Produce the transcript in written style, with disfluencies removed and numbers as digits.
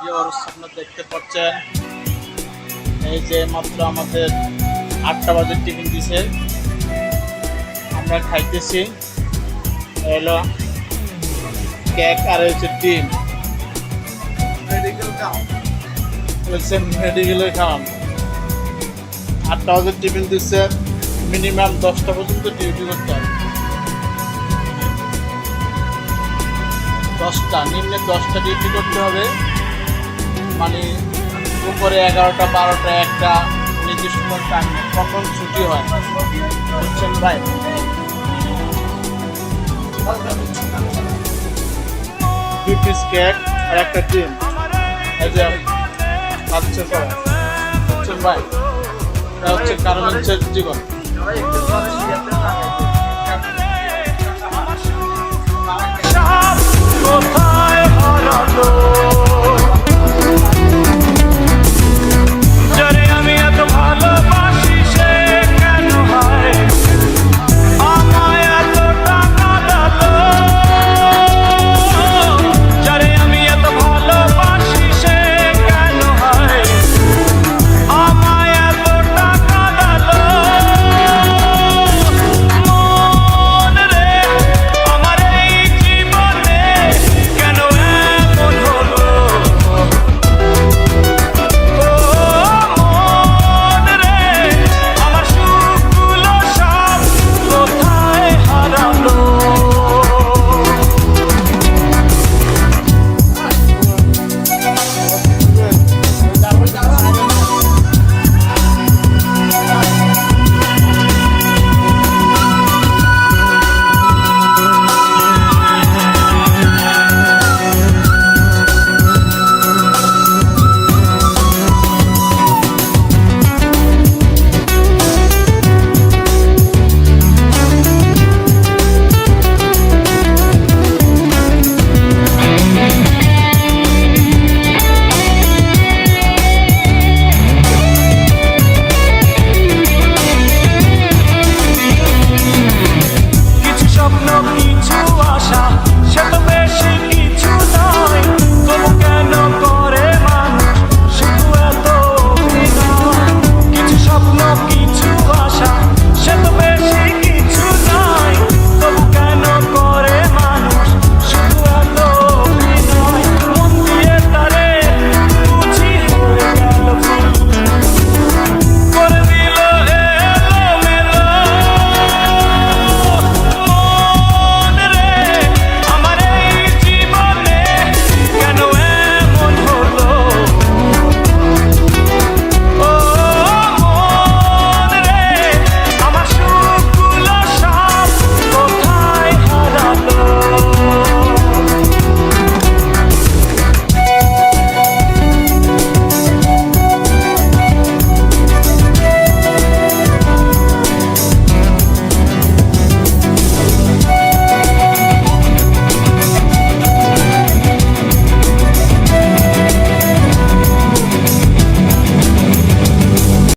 Viewers আপনারা দেখতে পাচ্ছেন এই যে মাত্র আমাদের 8টা বাজে টিফিন দিছে, আমরা খাইতেছি। হলো কেক আর হচ্ছে ডিম, মেডিকেলের খাওয়ান। 8টা বাজে টিফিন দিচ্ছে, মিনিমাম 10টা পর্যন্ত ডিউটি করতে হবে। 10টা নিম্নে 10টা ডিউটি করতে হবে, মানে উপরে 11টা 12টা 1টা নির্দিষ্ট টাইম কখন ছুটি হয়, বুঝছেন ভাই? 2 পিস কেক আর একটা ডিম, এই যে খাচ্ছে সবাই, বুঝছেন ভাই? এটা হচ্ছে গার্মেন্টসের জীবন। কোথায় হারালো